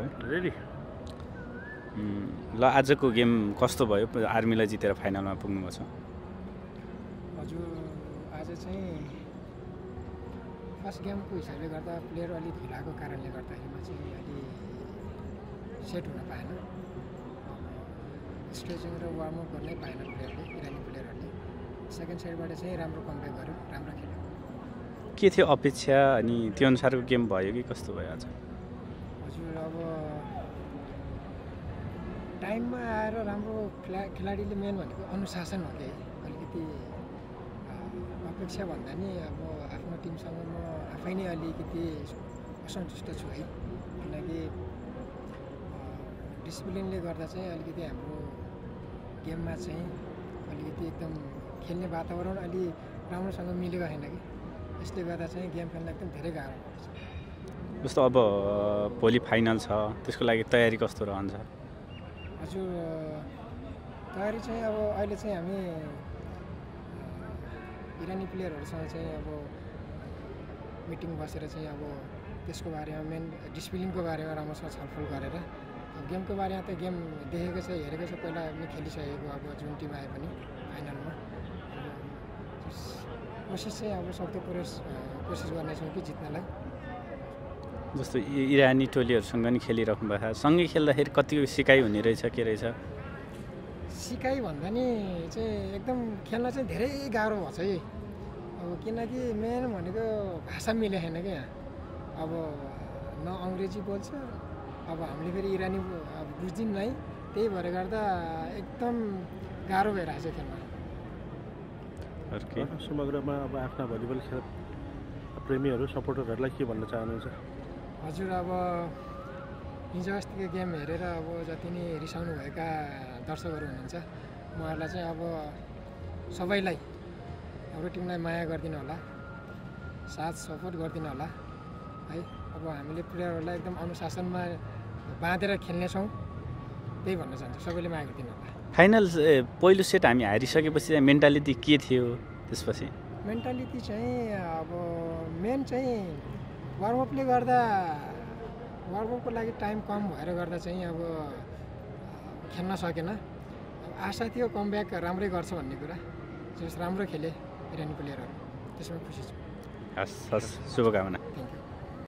तपाईँ? रेडी। ल आजको गेम कस्तो भयो? आर्मीलाई जितेर फाइनलमा पुग्नुभएको छ। हजुर आज चाहिँ फर्स्ट गेमको हिसाबले गर्दा प्लेयर अलिक ढिलाको कारणले गर्दाखेरिमा चाहिँ अलि सेट हुन पाएन। स्ट्रेचिङ र वार्मअप गर्नै पाएन प्लेयरले, इरानी प्लेयरहरूले। सेकेन्ड साइडबाट चाहिँ राम्रो कमब्याक गर्यो, राम्रो खेल्यो। के थियो अपेक्षा अनि त्यो अनुसारको गेम भयो कि कस्तो भयो आज? हजुर अब टाइममा आएर राम्रो खेलाडीले मेन भनेको अनुशासन हो कि अलिकति अपेक्षा भन्दा नि अब आफ्नो टिमसँग म आफै नै अलिकति असन्तुष्ट छु है, किनकि डिसिप्लिनले गर्दा चाहिँ अलिकति हाम्रो गेममा चाहिँ अलिकति एकदम खेल्ने वातावरण अलि राम्रोसँग मिलेको छैन कि, यसले गर्दा चाहिँ गेम खेल्न एकदम धेरै गाह्रो पर्छ। जस्तो अब भोलि फाइनल छ, त्यसको लागि तयारी कस्तो रहन्छ? हजुर तयारी चाहिँ अब अहिले चाहिँ हामी इरानी प्लेयरहरूसँग चाहिँ अब मिटिङ बसेर चाहिँ अब त्यसको बारेमा मेन डिसिप्लिनको बारेमा राम्रोसँग छलफल गरेर गेमको बारेमा त गेम देखेको छ, हेरेको छ, पहिला पनि खेलिसकेको अब जुन टिम आए पनि फाइनलमा कोसिस चाहिँ अब सक्दो कोसिस गर्नेछौँ कि जित्नलाई। जस्तो इरानी टोलीहरूसँग नि खेलिराख्नु भएको छ, सँगै खेल्दाखेरि कतिको सिकाइ हुने रहेछ, के रहेछ? सिकाइ भन्दा नि चाहिँ एकदम खेल्न चाहिँ धेरै गाह्रो भएको छ है, अब किनकि मेन भनेको भाषा मिलेको छैन क्या। अब न अङ्ग्रेजी बोल्छ, अब हामीले फेरि इरानी बुझ्दिनँ है, त्यही भएर गर्दा एकदम गाह्रो भइरहेछ खेल्न। समग्रमा अब आफ्ना भलिबल खेल प्रेमीहरू सपोर्टरहरूलाई के भन्न चाहनुहुन्छ? हजुर अब हिजो अस्तिको गेम हेरेर अब जति नै रिसाउनु भएका दर्शकहरू हुनुहुन्छ उहाँहरूलाई चाहिँ अब सबैलाई हाम्रो टिमलाई माया गरिदिनु होला, साथ सपोर्ट गरिदिनु होला है। अब हामीले प्लेयरहरूलाई एकदम अनुशासनमा बाँधेर खेल्नेछौँ, त्यही भन्न चाहन्छु, सबैले माया गरिदिनु होला। फाइनल पहिलो सेट हामी हारिसकेपछि मेन्टालिटी के थियो? त्यसपछि मेन्टालिटी चाहिँ अब मेन चाहिँ वार्मअपले गर्दा, वार्मअपको लागि टाइम कम भएर गर्दा चाहिँ अब खेल्न सकेन। अब आशा थियो कमब्याक राम्रै गर्छ भन्ने कुरा, जस राम्रो खेले इरानी प्लेयरहरू, त्यसमा खुसी छु। हस् हस्, शुभकामना। Thank you.